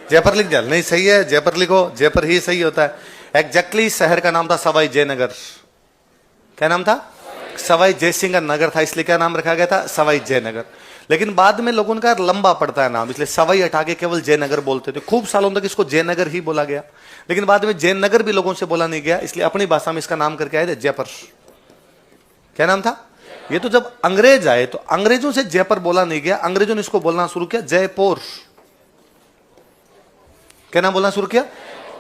जयपुर लिख दिया? नहीं सही है, जयपुर लिखो, जयपुर ही सही होता है। एग्जैक्टली शहर का नाम था सवाई जयनगर। क्या नाम था? सवाई जयसिंह का नगर था, इसलिए क्या नाम रखा गया था? सवाई जयनगर। लेकिन बाद में लोगों का लंबा पड़ता है नाम, इसलिए सवाई हटा के केवल जयनगर बोलते थे। खूब सालों तक इसको जयनगर ही बोला गया, लेकिन बाद में जयनगर भी लोगों से बोला नहीं गया, इसलिए अपनी भाषा में इसका नाम करके आए थे जयपुर। क्या नाम था? ये तो जब अंग्रेज आए तो अंग्रेजों से जयपुर बोला नहीं गया, अंग्रेजों ने इसको बोलना शुरू किया जयपुर। क्या नाम बोलना शुरू किया?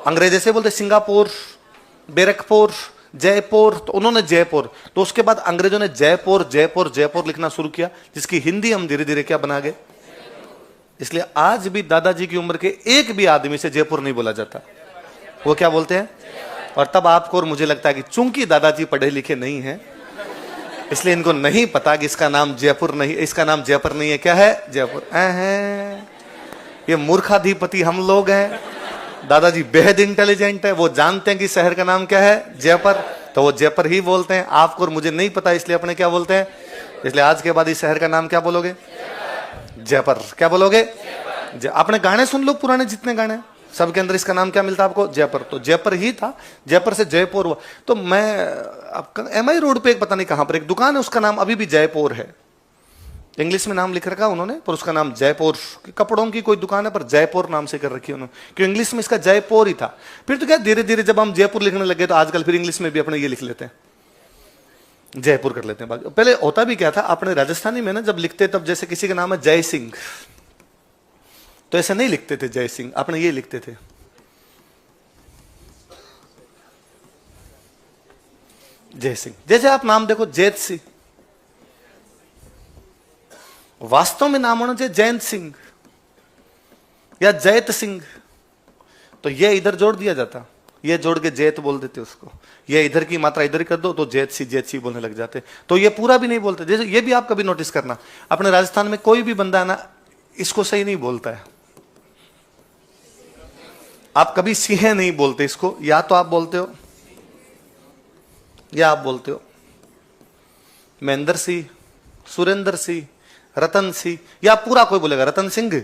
अंग्रेज ऐसे बोलते सिंगापुर, बैरकपुर, जयपुर, तो उन्होंने जयपुर। तो उसके बाद अंग्रेजों ने जयपुर जयपुर जयपुर लिखना शुरू किया, जिसकी हिंदी हम धीरे धीरे क्या बना गए। इसलिए आज भी दादाजी की उम्र के एक भी आदमी से जयपुर नहीं बोला जाता, वो क्या बोलते हैं? और तब आपको और मुझे लगता है कि चूंकि दादाजी पढ़े लिखे नहीं है, इसलिए इनको नहीं पता कि इसका नाम जयपुर नहीं, इसका नाम जयपुर नहीं है। क्या है? जयपुर। ये मूर्खाधिपति हम लोग हैं। दादाजी बेहद इंटेलिजेंट है, वो जानते हैं कि शहर का नाम क्या है? जयपुर, तो वो जयपुर ही बोलते हैं। आपको और मुझे नहीं पता, इसलिए अपने क्या बोलते हैं? इसलिए आज के बाद इस शहर का नाम क्या बोलोगे? जयपुर। क्या बोलोगे? आपने गाने सुन लो, पुराने जितने गाने सबके अंदर इसका नाम क्या मिलता है आपको? जयपुर। तो जयपुर ही था, जयपुर से जयपुर हुआ। तो मैं आपका MI रोड पे एक पता नहीं कहां पर एक दुकान है, उसका नाम अभी भी जयपुर है। इंग्लिश में नाम लिख रखा उन्होंने, पर उसका नाम जयपुर। कपड़ों की कोई दुकान है पर जयपुर नाम से कर रखी है उन्होंने, क्योंकि इंग्लिश में इसका जयपुर ही था। फिर तो क्या धीरे धीरे जब हम जयपुर लिखने लगे तो आजकल फिर इंग्लिश में भी अपने ये लिख लेते हैं, जयपुर कर लेते हैं। पहले होता भी क्या था, अपने राजस्थानी में ना जब लिखते तब जैसे किसी का नाम है जय सिंह, तो ऐसे नहीं लिखते थे जय सिंह, अपने ये लिखते थे जय सिंह। जैसे आप नाम देखो जैत सिंह, वास्तव में नाम होना चाहिए जयंत सिंह या जयत सिंह, तो ये इधर जोड़ दिया जाता, ये जोड़ के जयत बोल देते उसको। ये इधर की मात्रा इधर कर दो तो जयत सी बोलने लग जाते, तो ये पूरा भी नहीं बोलते। जैसे ये भी आप कभी नोटिस करना, अपने राजस्थान में कोई भी बंदा है ना, इसको सही नहीं बोलता है। आप कभी सिंह नहीं बोलते इसको, या तो आप बोलते हो या आप बोलते हो महेंद्र सिंह, सुरेंद्र सिंह, रतन सिंह, या पूरा कोई बोलेगा रतन सिंह,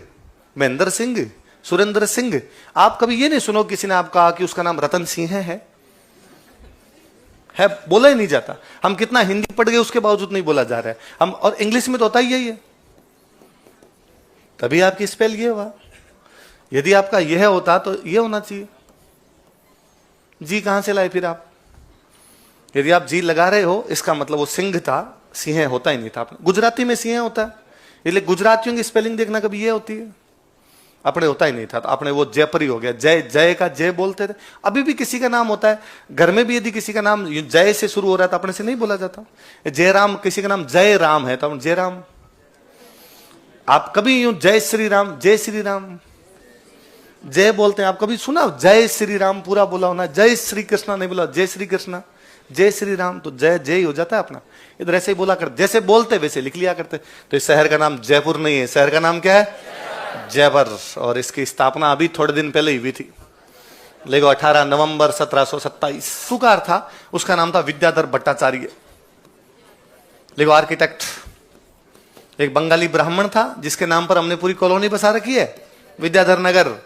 महेंद्र सिंह, सुरेंद्र सिंह। आप कभी ये नहीं सुनो किसी ने आप कहा कि उसका नाम रतन सिंह है बोला ही नहीं जाता। हम कितना हिंदी पढ़ गए उसके बावजूद नहीं बोला जा रहा है हम, और इंग्लिश में तो होता ही यही है, तभी आपकी स्पेल ये हुआ। यदि आपका यह होता तो ये होना चाहिए। जी कहां से लाए फिर आप? यदि आप जी लगा रहे हो इसका मतलब वो सिंह था, सिंह होता ही नहीं था। गुजराती में सिंह होता है, इसलिए गुजरातियों की स्पेलिंग देखना कभी ये होती है, अपने होता ही नहीं था। तो अपने वो जयपुरी हो गया, जय जय का जय बोलते थे। अभी भी किसी का नाम होता है घर में भी, यदि किसी का नाम जय से शुरू हो रहा है तो अपने से नहीं बोला जाता। जयराम, किसी का नाम जय राम है तो जयराम। आप कभी यूं जय श्री राम, जय श्री राम जय बोलते हैं? आप कभी सुना जय श्री राम पूरा बोला होना? जय श्री कृष्णा नहीं बोला, जय श्री कृष्णा, जय श्री राम, तो जय जय ही हो जाता है अपना। इधर ऐसे ही बोला करते, जैसे बोलते वैसे लिख लिया करते। तो इस शहर का नाम जयपुर नहीं है, शहर का नाम क्या है? जयपुर। और इसकी स्थापना अभी थोड़े दिन पहले ही हुई थी, लेकिन 18 नवंबर 1727। सुकार था, उसका नाम था विद्याधर भट्टाचार्य। लेकिन आर्किटेक्ट एक बंगाली ब्राह्मण था, जिसके नाम पर हमने पूरी कॉलोनी बसा रखी है, विद्याधर नगर।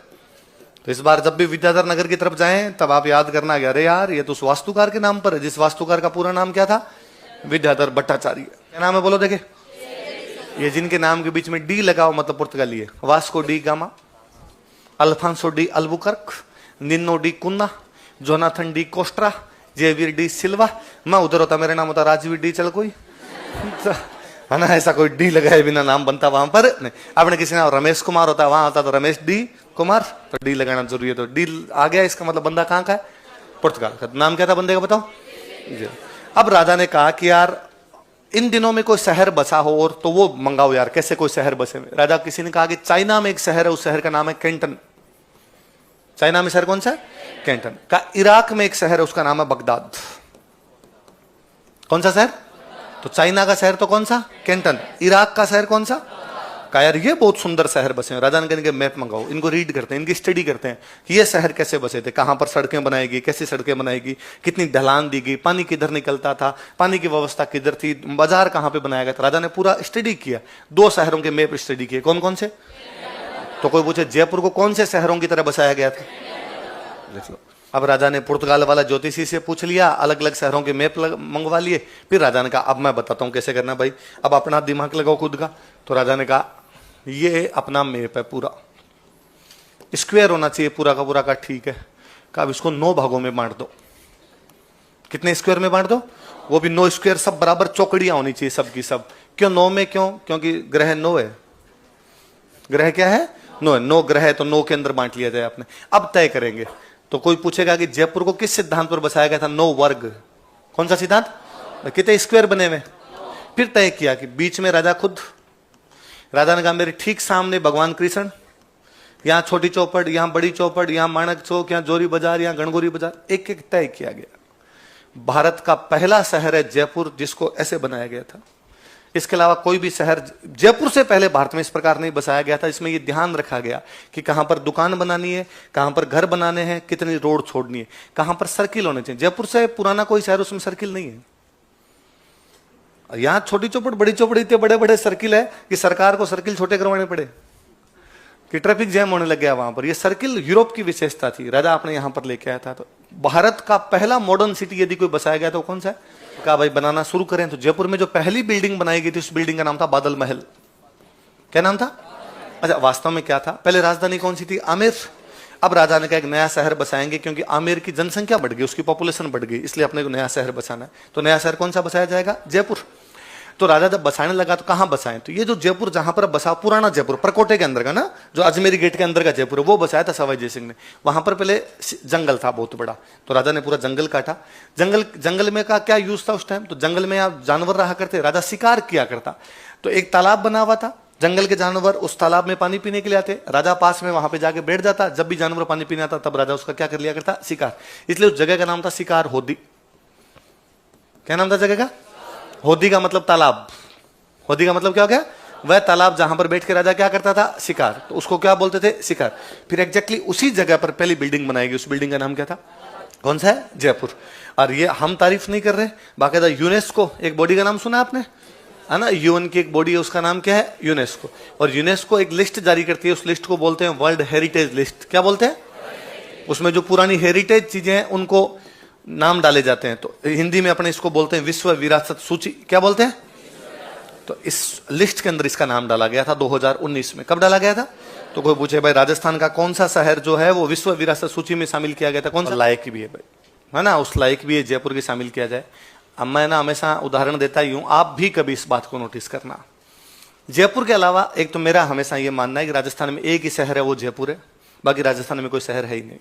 तो इस बार जब भी विद्याधर नगर की तरफ जाएं तब आप याद करना कि अरे यार ये तो उस वास्तुकार के नाम पर है, जिस वास्तुकार का पूरा नाम क्या था? विद्याधर भट्टाचार्य। क्या नाम है बोलो देखे? ये जिनके नाम के बीच में डी लगाओ मतलब पुर्तगाली है। Vasco da Gama, Alfonso de Albuquerque, Nuno da Cunha, Jonathan da Costa, Xavier de Silva. मैं उधर होता, मेरा नाम होता राजवीर डी चल कोई है ना, ऐसा कोई डी लगाए बिना नाम बनता वहां पर नहीं। आपने किसी नाम रमेश कुमार होता, वहां होता तो रमेश डी कुमार, तो डी लगाना जरूरी है। तो डी आ गया, इसका मतलब बंदा कहाँ का है? पुर्तगाल का। नाम क्या था बंदे का बताओ जी। अब राजा ने कहा कि यार इन दिनों में कोई शहर बसा हो और तो वो मंगाओ यार, कैसे कोई शहर बसे। राजा किसी ने कहा कि चाइना में एक शहर है, उस शहर का नाम है कैंटन। चाइना में शहर कौन सा है? कैंटन। का इराक में एक शहर है, उसका नाम है बगदाद। कौन सा शहर? तो चाइना का शहर तो कौन सा? कैंटन। इराक का शहर कौन सा? का यार ये बहुत सुंदर शहर बसे हैं। राजा ने कहा इनके मैप मंगाओ, इनको रीड करते हैं, इनकी स्टडी करते हैं, ये शहर कैसे बसे थे, कहां पर सड़कें बनाएगी, कैसी सड़कें बनाएगी, कितनी ढलान दी गई, पानी किधर निकलता था, पानी की व्यवस्था किधर थी, बाजार कहां पे बनाया गया था। राजा ने पूरा स्टडी किया, 2 शहरों के मैप स्टडी किए। कौन कौन से? तो कोई पूछे जयपुर को कौन से शहरों की तरह बसाया गया था? देख लो। अब राजा ने पुर्तगाल वाला ज्योतिषी से पूछ लिया, अलग अलग शहरों के मैप मंगवा लिए। फिर राजा ने कहा अब मैं बताता हूं कैसे करना भाई, अब अपना दिमाग लगाओ खुद का। तो राजा ने कहा ये अपना मैप है, पूरा स्क्वायर होना चाहिए पूरा का पूरा। का ठीक है। कहा अब इसको 9 भागों में बांट दो। कितने स्क्वायर में बांट दो? वो भी 9 स्क्वायर, सब बराबर चौकड़ियां होनी चाहिए सबकी सब। क्यों 9 में? क्यों? क्योंकि ग्रह 9 है। ग्रह क्या है? 9 है। 9 ग्रह है तो 9 के अंदर बांट लिया जाए आपने। अब तय करेंगे। तो कोई पूछेगा कि जयपुर को किस सिद्धांत पर बसाया गया था? 9 वर्ग। कौन सा सिद्धांत? कितने स्क्वायर बने हुए? फिर तय किया कि बीच में राजा खुद। राजा ने कहा मेरे ठीक सामने भगवान कृष्ण, यहां छोटी चौपड़, यहां बड़ी चौपड़, यहां माणक चौक, यहां जोरी बाजार, यहां गणगौरी बाजार। एक एक तय किया गया। भारत का पहला शहर है जयपुर जिसको ऐसे बनाया गया था। इसके अलावा कोई भी शहर जयपुर से पहले भारत में इस प्रकार नहीं बसाया गया था। इसमें यह ध्यान रखा गया कि कहां पर दुकान बनानी है, कहां पर घर बनाने हैं, कितनी रोड छोड़नी है, कहां पर सर्किल होने चाहिए। जयपुर से पुराना कोई शहर उसमें सर्किल नहीं है। यहां छोटी चौपड़ बड़ी चौपड़ इतने बड़े बड़े सर्किल है कि सरकार को सर्किल छोटे करवाने पड़े कि ट्रैफिक जैम होने लग गया वहां पर। यह सर्किल यूरोप की विशेषता थी, राजा आपने यहां पर लेके आया था। तो भारत का पहला मॉडर्न सिटी यदि कोई बसाया गया तो कौन सा है? कहा भाई बनाना शुरू करें। तो जयपुर में जो पहली बिल्डिंग बनाई गई थी उस बिल्डिंग का नाम था बादल महल। क्या नाम था? अच्छा, वास्तव में क्या था? पहले राजधानी कौन सी थी? आमेर। अब राजा ने कहा एक नया शहर बसाएंगे क्योंकि आमेर की जनसंख्या बढ़ गई, उसकी पॉपुलेशन बढ़ गई, इसलिए अपने को नया शहर बसाना है। तो नया शहर कौन सा बसाया जाएगा? जयपुर। तो राजा जब बसाने लगा तो कहां बसाएं? तो ये जो जयपुर जहां पर बसा, पुराना जयपुर परकोटे के अंदर का ना, जो अजमेरी गेट के अंदर का जयपुर है, वो बसाया था सवाई जय सिंह ने। वहां पर पहले जंगल था बहुत बड़ा, तो राजा ने पूरा जंगल काटा। जंगल में का क्या यूज था उस टाइम? तो जंगल में आप जानवर रहा करते, राजा शिकार किया करता। तो एक तालाब बना हुआ था, जंगल के जानवर उस तालाब में पानी पीने के लिए आते, राजा पास में वहां पे जाके बैठ जाता। जब भी जानवर पानी पीने आता तब राजा उसका क्या कर लिया करता? शिकार। इसलिए उस जगह का नाम था शिकार होदी। क्या नाम था जगह का? होदी का मतलब तालाब। होदी का मतलब क्या हो गया? वह तालाब जहां पर बैठ के राजा क्या करता था? शिकार। तो उसको क्या बोलते थे? शिकार। फिर एग्जैक्टली उसी जगह पर पहली बिल्डिंग बनाई गई। उस बिल्डिंग का नाम क्या था? कौन सा है? जयपुर। और ये हम तारीफ नहीं कर रहे, बाकायदा यूनेस्को एक बॉडी का नाम सुना आपने, है ना? यूएन की एक बॉडी है, उसका नाम क्या है? यूनेस्को। और यूनेस्को एक लिस्ट जारी करती है, उस लिस्ट को बोलते हैं वर्ल्ड हेरिटेज लिस्ट। क्या बोलते हैं? उसमें जो पुरानी हेरिटेज चीजें हैं उनको नाम डाले जाते हैं। तो हिंदी में अपने इसको बोलते हैं विश्व विरासत सूची। क्या बोलते हैं? तो इस लिस्ट के अंदर इसका नाम डाला गया था 2019 में। कब डाला गया था? तो कोई पूछे भाई राजस्थान का कौन सा शहर जो है वो विश्व विरासत सूची में शामिल किया गया था? कौन सा? लायक भी है भाई, है ना? उस लायक भी है जयपुर की शामिल किया जाए। अब मैं ना हमेशा उदाहरण देता ही हूं, आप भी कभी इस बात को नोटिस करना। जयपुर के अलावा एक तो मेरा हमेशा ये मानना है कि राजस्थान में एक ही शहर है, वो जयपुर है, बाकी राजस्थान में कोई शहर है ही नहीं।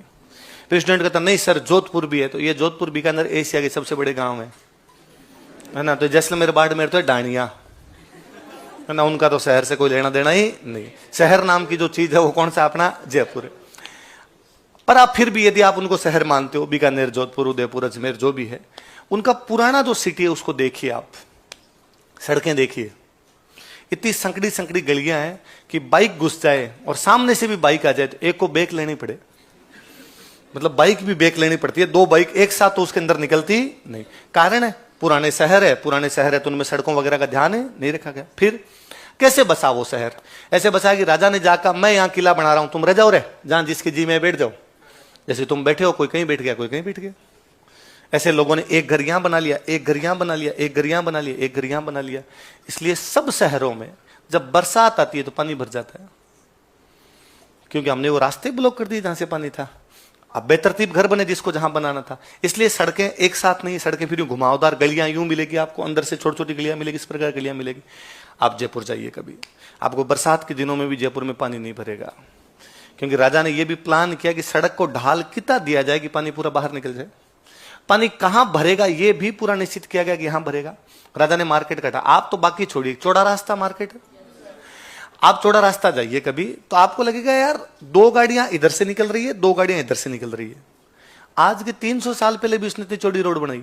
प्रेसिडेंट कहता नहीं सर जोधपुर भी है, तो ये जोधपुर बीकानेर एशिया के सबसे बड़े गांव है ना? तो जैसलमेर बाड़मेर तो डाणिया है ना, उनका तो शहर से कोई लेना देना ही नहीं। शहर नाम की जो चीज है वो कौन सा? अपना जयपुर है। पर आप फिर भी यदि आप उनको शहर मानते हो, बीकानेर, जोधपुर, उदयपुर, अजमेर जो भी है, उनका पुराना जो सिटी है उसको देखिए आप, सड़कें देखिए, इतनी संकड़ी संकड़ी गलियां हैं कि बाइक घुस जाए और सामने से भी बाइक आ जाए तो एक को ब्रेक लेनी पड़े। मतलब बाइक भी ब्रेक लेनी पड़ती है, 2 बाइक एक साथ तो उसके अंदर निकलती नहीं। कारण है पुराने शहर है, पुराने शहर है तो उनमें सड़कों वगैरह का ध्यान है नहीं रखा गया। फिर कैसे बसा वो शहर? ऐसे बसा कि राजा ने जाकर मैं यहाँ किला बना रहा हूं, तुम रह जाओ रे, जहां जिसकी जी में बैठ जाओ। जैसे तुम बैठे हो, कोई कहीं बैठ गया, कोई कहीं बैठ गया। ऐसे लोगों ने एक घर यहां बना लिया, एक घर यहां बना लिया, एक घर यहां बना लिया, एक घर यहां बना लिया। इसलिए सब शहरों में जब बरसात आती है तो पानी भर जाता है, क्योंकि हमने वो रास्ते ब्लॉक कर दिए जहां से पानी था। अब बेतरतीब घर बने जिसको जहां बनाना था, इसलिए सड़कें एक साथ नहीं, सड़कें फिर यूं घुमावदार गलियां यूं मिलेगी आपको, अंदर से छोटी छोटी गलियां मिलेगी, इस प्रकार गलियां मिलेगी। आप जयपुर जाइए कभी, आपको बरसात के दिनों में भी जयपुर में पानी नहीं भरेगा, क्योंकि राजा ने यह भी प्लान किया कि सड़क को ढाल कितना दिया जाए कि पानी पूरा बाहर निकल जाए। पानी कहां भरेगा यह भी पूरा निश्चित किया गया कि यहां भरेगा। राजा ने मार्केट काटा। आप तो बाकी छोड़िए, चौड़ा रास्ता मार्केट है, आप चौड़ा रास्ता जाइए कभी तो आपको लगेगा यार 2 गाड़ियां इधर से निकल रही है, 2 गाड़ियां इधर से निकल रही है। आज के 300 साल पहले भी उसने इतनी चौड़ी रोड बनाई।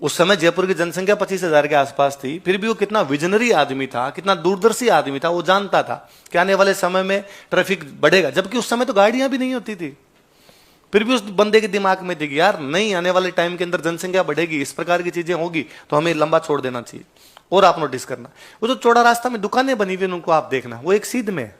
उस समय जयपुर की जनसंख्या 25,000 के आसपास थी, फिर भी वो कितना विजनरी आदमी था, कितना दूरदर्शी आदमी था। वो जानता था कि आने वाले समय में ट्रैफिक बढ़ेगा, जबकि उस समय तो गाड़ियां भी नहीं होती थी। फिर भी उस बंदे के दिमाग में थी कि यार नहीं, आने वाले टाइम के अंदर जनसंख्या बढ़ेगी, इस प्रकार की चीजें होगी, तो हमें लंबा छोड़ देना चाहिए। और आप नोटिस करना, वो जो चौड़ा रास्ता में दुकानें बनी हुई उनको आप देखना, वो एक सीध में,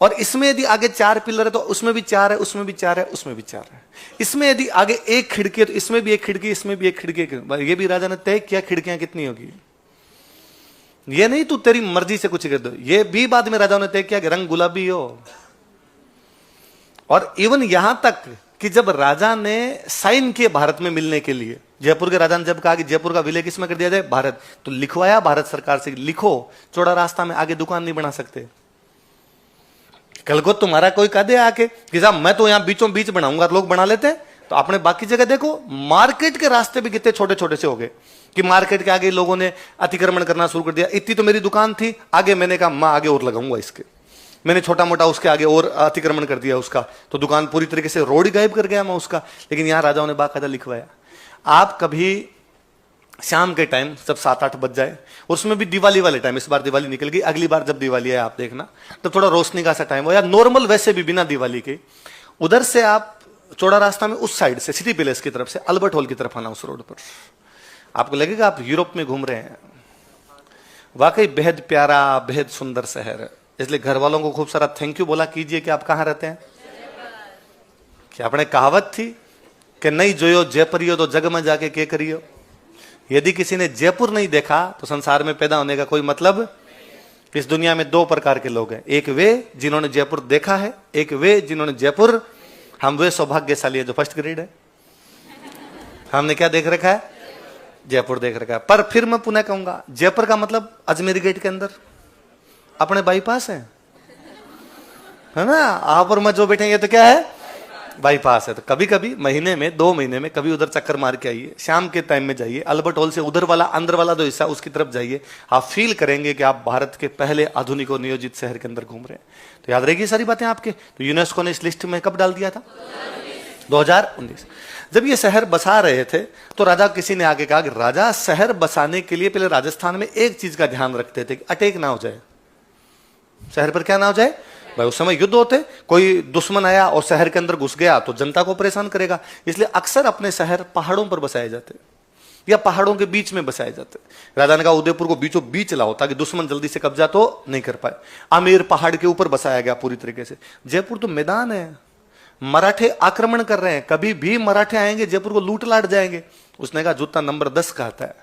और इसमें यदि आगे 4 पिलर है तो उसमें भी 4 है, उसमें भी 4 है, उसमें भी 4 है। इसमें यदि आगे एक खिड़की है तो इसमें भी एक खिड़की, इसमें भी एक खिड़की। ये भी राजा ने तय किया खिड़कियां कितनी होगी। ये नहीं तू तेरी मर्जी से कुछ कर दो, ये भी बाद में राजाओं ने तय किया कि रंग गुलाबी हो। और इवन यहां तक कि जब राजा ने साइन किए भारत में मिलने के लिए, जयपुर के राजा ने जब कहा कि जयपुर का विलय किसमें कर दिया जाए, भारत, तो लिखवाया भारत सरकार से, लिखो चौड़ा रास्ता में आगे दुकान नहीं बना सकते। कल को तुम्हारा कोई कह दे आके कि साहब मैं तो यहां बीचों बीच बनाऊंगा, लोग बना लेते, तो आपने बाकी जगह देखो मार्केट के रास्ते भी कितने छोटे छोटे से हो गए कि मार्केट के आगे लोगों ने अतिक्रमण करना शुरू कर दिया। इतनी तो मेरी दुकान थी, आगे मैंने कहा मैं आगे और लगाऊंगा इसके, मैंने छोटा मोटा उसके आगे और अतिक्रमण कर दिया उसका, तो दुकान पूरी तरीके से रोड गायब कर गया मैं उसका। लेकिन यहां राजाओं ने बाकायदा लिखवाया। आप कभी शाम के टाइम जब 7-8 बज जाए, उसमें भी दिवाली वाले टाइम, इस बार दिवाली निकल गई, अगली बार जब दिवाली है आप देखना, तब थोड़ा रोशनी का सा टाइम हो, या नॉर्मल वैसे भी बिना दिवाली के, उधर से आप चौड़ा रास्ता में उस साइड से सिटी पैलेस की तरफ से अल्बर्ट हॉल की तरफ आना, उस रोड पर आपको लगेगा आप यूरोप में घूम रहे हैं। वाकई बेहद प्यारा, बेहद सुंदर शहर है। इसलिए घर वालों को खूब सारा थैंक यू बोला कीजिए कि आप कहां रहते हैं। कि आपने कहावत थी कि नहीं जोयो जयपुरियो तो जग में जाके के करियो। यदि किसी ने जयपुर नहीं देखा तो संसार में पैदा होने का कोई मतलब। इस दुनिया में 2 प्रकार के लोग हैं, एक वे जिन्होंने जयपुर देखा है, एक वे जिन्होंने जयपुर, हम वे सौभाग्यशाली है जो फर्स्ट ग्रेड है। हमने क्या देख रखा है, जयपुर देख रखा है। पर फिर मैं पुनः कहूंगा, जयपुर का मतलब अजमेरी गेट के अंदर अपने बाईपास है ना। आप और मैं जो बैठे ये तो क्या है, बाईपास है। तो कभी कभी महीने में 2 महीने में कभी उधर चक्कर मार के आइए, शाम के टाइम में जाइए, अल्बर्ट हॉल से उधर वाला अंदर वाला जो हिस्सा उसकी तरफ जाइए, आप फील करेंगे कि आप भारत के पहले आधुनिक और नियोजित शहर के अंदर घूम रहे हैं। तो याद रहेगी सारी बातें आपके। तो यूनेस्को ने इस लिस्ट में कब डाल दिया था, 2019। जब ये शहर बसा रहे थे तो राजा किसी ने आगे कहा कि राजा शहर बसाने के लिए पहले राजस्थान में एक चीज का ध्यान रखते थे कि अटैक ना हो जाए, शहर पर क्या ना हो जाए। भाई उस समय युद्ध होते, कोई दुश्मन आया और शहर के अंदर घुस गया तो जनता को परेशान करेगा। इसलिए अक्सर अपने शहर पहाड़ों पर बसाए जाते या पहाड़ों के बीच में बसाए जाते। राजा ने कहा उदयपुर को बीचों बीच लाओ ताकि दुश्मन जल्दी से कब्जा तो नहीं कर पाए। आमेर पहाड़ के ऊपर बसाया गया पूरी तरीके से। जयपुर तो मैदान है, मराठे आक्रमण कर रहे हैं, कभी भी मराठे आएंगे जयपुर को लूट लाट जाएंगे। उसने कहा जूता नंबर 10 का आता है,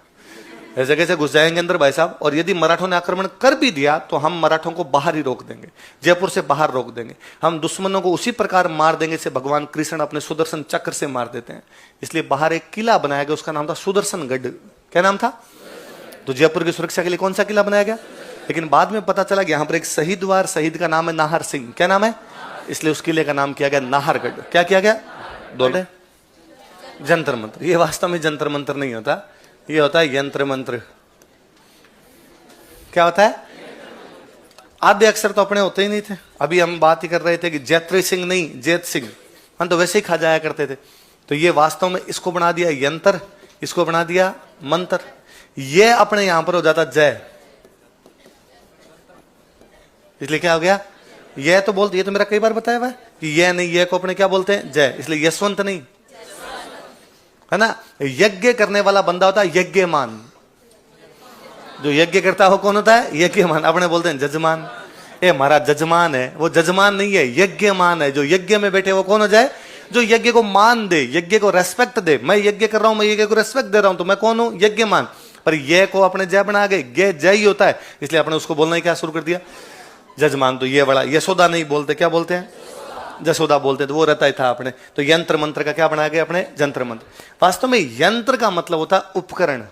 ऐसे जगह से घुस जाएंगे अंदर भाई साहब, और यदि मराठों ने आक्रमण कर भी दिया तो हम मराठों को बाहर ही रोक देंगे, जयपुर से बाहर रोक देंगे। हम दुश्मनों को उसी प्रकार मार देंगे जैसे भगवान कृष्ण अपने सुदर्शन चक्र से मार देते हैं। इसलिए बाहर एक किला बनाया गया, उसका नाम था सुदर्शनगढ़। क्या नाम था। तो जयपुर की सुरक्षा के लिए कौन सा किला बनाया गया। लेकिन बाद में पता चला कि यहाँ पर एक शहीद हुआ, शहीद का नाम है नाहर सिंह। क्या नाम है, इसलिए उस किले का नाम किया गया नाहरगढ़। क्या किया गया, बोले जंतर मंत्र। ये वास्तव में जंतर मंत्र नहीं होता, ये होता है यंत्र मंत्र। क्या होता है, आद्य अक्षर तो अपने होते ही नहीं थे। अभी हम बात ही कर रहे थे कि जैत्री सिंह नहीं जैत सिंह, हम तो वैसे ही खा जाया करते थे। तो ये वास्तव में इसको बना दिया यंत्र, इसको बना दिया मंत्र। ये अपने यहां पर हो जाता जय, इसलिए क्या हो गया, यह तो बोलते, ये तो मेरा कई बार बताया हुआ है कि यह नहीं, यह को अपने क्या बोलते हैं जय, इसलिए यशवंत नहीं है ना। यज्ञ करने वाला बंदा होता है यज्ञमान, जो यज्ञ करता हो कौन होता है, यज्ञमान। अपने बोलते हैं जजमान, ये हमारा जजमान है, वो जजमान नहीं है, यज्ञमान है। जो यज्ञ में बैठे वो कौन हो जाए, जो यज्ञ को मान दे, यज्ञ को रेस्पेक्ट दे। मैं यज्ञ कर रहा हूं, मैं यज्ञ को रेस्पेक्ट दे रहा हूं, तो मैं कौन हूं, यज्ञमान। पर यह को अपने जय बना गए, ये जय ही होता है, इसलिए अपने उसको बोलना ही क्या शुरू कर दिया, जजमान। तो ये बड़ा, यशोदा नहीं बोलते, क्या बोलते हैं, जसोदा बोलते, तो वो रहता ही था अपने। तो यंत्र मंत्र का क्या बना गया अपने, जंत्र मंत्र। वास्तव में यंत्र का मतलब होता है उपकरण,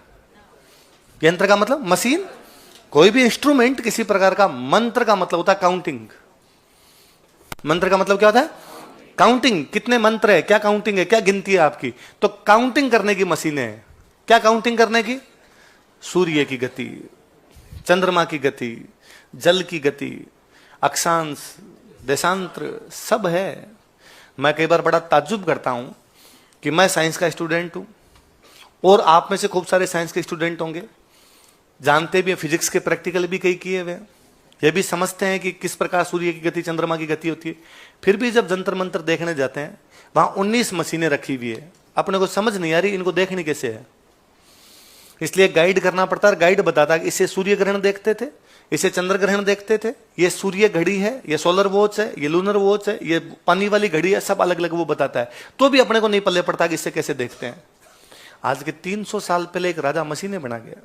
यंत्र का मतलब मशीन, कोई भी इंस्ट्रूमेंट किसी प्रकार का। मंत्र का मतलब होता है काउंटिंग, मंत्र का मतलब क्या होता है, काउंटिंग। कितने मंत्र है, क्या काउंटिंग है, क्या गिनती है आपकी। तो काउंटिंग करने की मशीनें हैं। क्या काउंटिंग करने की, सूर्य की गति, चंद्रमा की गति, जल की गति, अक्षांश, देशांतर, सब है। मैं कई बार बड़ा ताज्जुब करता हूं कि मैं साइंस का स्टूडेंट हूं और आप में से खूब सारे साइंस के स्टूडेंट होंगे, जानते भी, फिजिक्स के प्रैक्टिकल भी कई किए हुए, ये भी समझते हैं कि किस प्रकार सूर्य की गति, चंद्रमा की गति होती है। फिर भी जब जंतर मंत्र देखने जाते हैं, वहां 19 मशीनें रखी हुई है, अपने को समझ नहीं आ रही इनको देखनी कैसे है। इसलिए गाइड करना पड़ता है, गाइड बताता है कि इससे सूर्य ग्रहण देखते थे, इसे चंद्र ग्रहण देखते थे, ये सूर्य घड़ी है, ये सोलर वॉच है, ये लूनर वॉच है, ये पानी वाली घड़ी है, सब अलग अलग वो बताता है। तो भी अपने को नहीं पल्ले पड़ता कि इससे कैसे देखते हैं। आज के 300 साल पहले एक राजा मशीनें बना गया,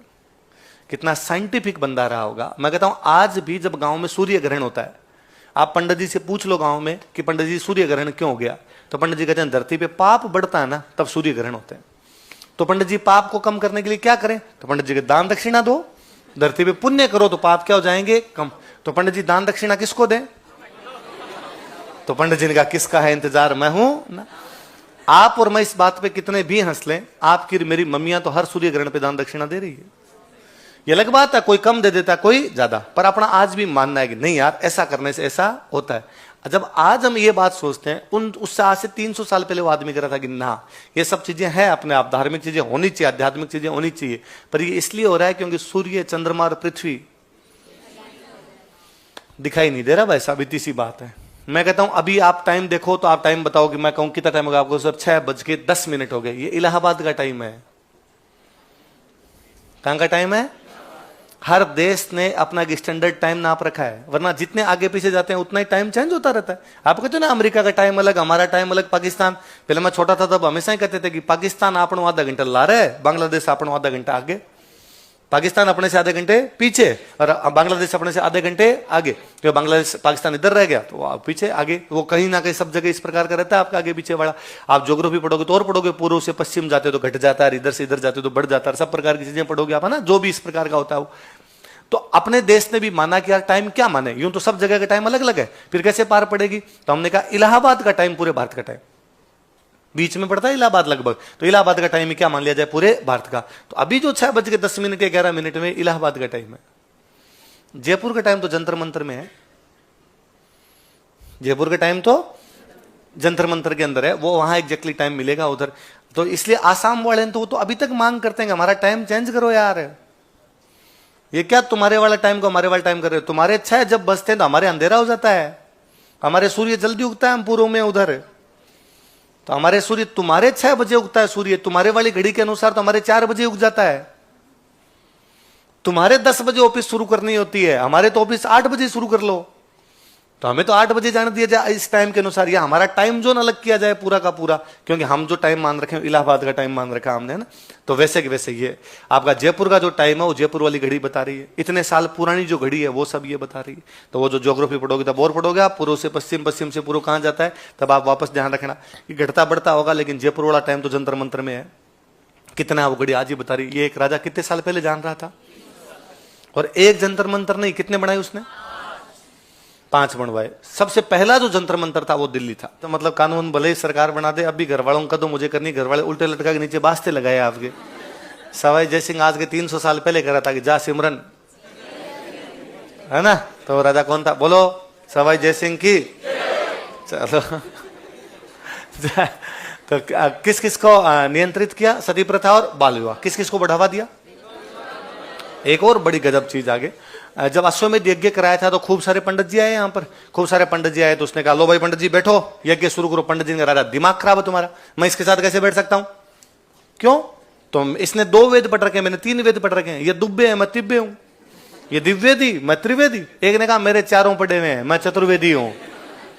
कितना साइंटिफिक बंदा रहा होगा। मैं कहता हूं आज भी जब गांव में सूर्य ग्रहण होता है, आप पंडित जी से पूछ लो गांव में कि पंडित जी सूर्य ग्रहण क्यों हो गया, तो पंडित जी कहते हैं धरती पे पाप बढ़ता है ना, तब सूर्य ग्रहण होते हैं। तो पंडित जी पाप को कम करने के लिए क्या करें, तो पंडित जी के दान दक्षिणा दो, धरती पे पुण्य करो तो पाप क्या हो जाएंगे, कम। तो पंडित जी दान दक्षिणा किसको दें, तो पंडित जी ने कहा किसका है इंतजार, मैं हूं ना। आप और मैं इस बात पे कितने भी हंस लें, आपकी मेरी मम्मियां तो हर सूर्य ग्रहण पे दान दक्षिणा दे रही है। ये अलग बात है, कोई कम दे देता है कोई ज्यादा, पर अपना आज भी मानना है कि नहीं यार ऐसा करने से ऐसा होता है। जब आज हम ये बात सोचते हैं, उससे आज से 300 साल पहले वो आदमी कह रहा था कि ना ये सब चीजें हैं अपने आप, धार्मिक चीजें होनी चाहिए, आध्यात्मिक चीजें होनी चाहिए, पर ये इसलिए हो रहा है क्योंकि सूर्य चंद्रमा और पृथ्वी दिखाई नहीं दे रहा। भाई साहब इतनी सी बात है। मैं कहता हूं अभी आप टाइम देखो तो आप टाइम बताओ कि मैं कहूं कितना टाइम होगा आपको, सर 6:10 हो गए। ये इलाहाबाद का टाइम है। कहां का टाइम है? हर देश ने अपना एक स्टैंडर्ड टाइम नाप रखा है, वरना जितने आगे पीछे जाते हैं उतना ही टाइम चेंज होता रहता है। आप कहते हो ना अमेरिका का टाइम अलग, हमारा टाइम अलग, पाकिस्तान। पहले मैं छोटा था तब हमेशा ही कहते थे कि पाकिस्तान आपनो आधा घंटा ला रहा है, बांग्लादेश आपनो आधा घंटा आगे, पाकिस्तान अपने से आधे घंटे पीछे और बांग्लादेश अपने से आधे घंटे आगे। तो बांग्लादेश पाकिस्तान इधर रह गया तो पीछे आगे, वो कहीं ना कहीं सब जगह इस प्रकार का रहता है आपका आगे पीछे वाला। आप ज्योग्राफी पढ़ोगे तो और पढ़ोगे, पूर्व से पश्चिम जाते हो तो घट जाता है, इधर से इधर जाते हो तो बढ़ जाता है, सब प्रकार की चीजें पढ़ोगे आप, है ना, जो भी इस प्रकार का होता है वो। तो अपने देश ने भी माना कि यार टाइम क्या माने, यूं तो सब जगह का टाइम अलग अलग है, फिर कैसे पार पड़ेगी। तो हमने कहा इलाहाबाद का टाइम पूरे भारत का टाइम, बीच में पड़ता है इलाहाबाद लगभग, तो इलाहाबाद का टाइम ही क्या मान लिया जाए पूरे भारत का। तो अभी जो 6:10 या 11 में इलाहाबाद का टाइम है। जयपुर का टाइम तो जंतर मंतर में है, जयपुर का टाइम तो जंतर मंतर के अंदर है, वो वहां एग्जैक्टली टाइम मिलेगा उधर। तो इसलिए आसाम वाले तो वो तो अभी तक मांग करते हैं हमारा टाइम चेंज करो यार, ये क्या तुम्हारे वाला टाइम को हमारे वाला टाइम कर रहे हो। तुम्हारे 6 जब बजते हैं तो हमारे अंधेरा हो जाता है, हमारे सूर्य जल्दी उगता है, हम पूर्व में उधर, तो हमारे सूर्य तुम्हारे 6 बजे उगता है सूर्य, तुम्हारे वाली घड़ी के अनुसार तो हमारे 4 बजे उग जाता है। तुम्हारे 10 बजे ऑफिस शुरू करनी होती है, हमारे तो ऑफिस 8 बजे शुरू कर लो, तो हमें तो 8 बजे जाने दिया जाए इस टाइम के अनुसार, या हमारा टाइम जोन अलग किया जाए पूरा का पूरा, क्योंकि हम जो टाइम मान रखे हैं इलाहाबाद का टाइम मान रखा हमने, ना। तो वैसे कि वैसे ये आपका जयपुर का जो टाइम है वो जयपुर वाली घड़ी बता रही है, इतने साल पुरानी जो घड़ी है वो सब ये बता रही है। तो वो जो ज्योग्राफी पढ़ोगे तब और पढ़ोगे आप, पूर्व से पश्चिम, पश्चिम से पूर्व कहां जाता है, तब आप वापस ध्यान रखना कि घटता बढ़ता होगा, लेकिन जयपुर वाला टाइम तो जंतर मंतर में है। कितना वो घड़ी आज ही बता रही। ये एक राजा कितने साल पहले जान रहा था, और एक जंतर मंतर नहीं, कितने बनाए उसने, 5 बनवाए। सबसे पहला जो जंतर मंतर था वो दिल्ली था। तो मतलब कानून भले ही सरकार बना दे, अब भी घर वालों का तो मुझे करनी, घर वाले उल्टे लटका के नीचे बास्ते लगाए आपके। सवाई जय सिंह आज के 300 साल पहले कह रहा था कि जा सिमरन, है ना, तो राजा कौन था, बोलो सवाई जय सिंह की। चलो तो किस किस को नियंत्रित किया, सती प्रथा और बाल विवाह, किस किस को बढ़ावा दिया। एक और बड़ी गजब चीज आगे, जब अश्वमेध यज्ञ कराया था तो खूब सारे पंडित जी आए यहाँ पर, खूब सारे पंडित जी आए, तो उसने कहा लो भाई पंडित जी बैठो, यज्ञ शुरू करो। पंडित जी ने कहा राजा दिमाग खराब है तुम्हारा, मैं इसके साथ कैसे बैठ सकता हूं, क्यों, तो इसने 2 वेद पढ़ रखे हैं, मैंने 3 वेद पढ़ रखे हैं, ये दुब्बे है मैं तिब्बे हूं, ये दिव्यवेदी मैं त्रिवेदी। एक ने कहा मेरे 4 पढ़े हुए हैं, मैं चतुर्वेदी हूं,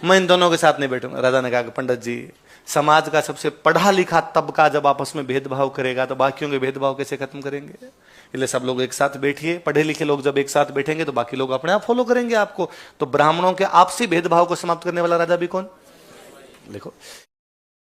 मैं इन दोनों के साथ नहीं बैठूंगा। राजा ने कहा कि पंडित जी समाज का सबसे पढ़ा लिखा तबका जब आपस में भेदभाव करेगा तो बाकियों के भेदभाव कैसे खत्म करेंगे। इसलिए सब लोग एक साथ बैठिए, पढ़े लिखे लोग जब एक साथ बैठेंगे तो बाकी लोग अपने आप फॉलो करेंगे आपको। तो ब्राह्मणों के आपसी भेदभाव को समाप्त करने वाला राजा भी कौन, देखो।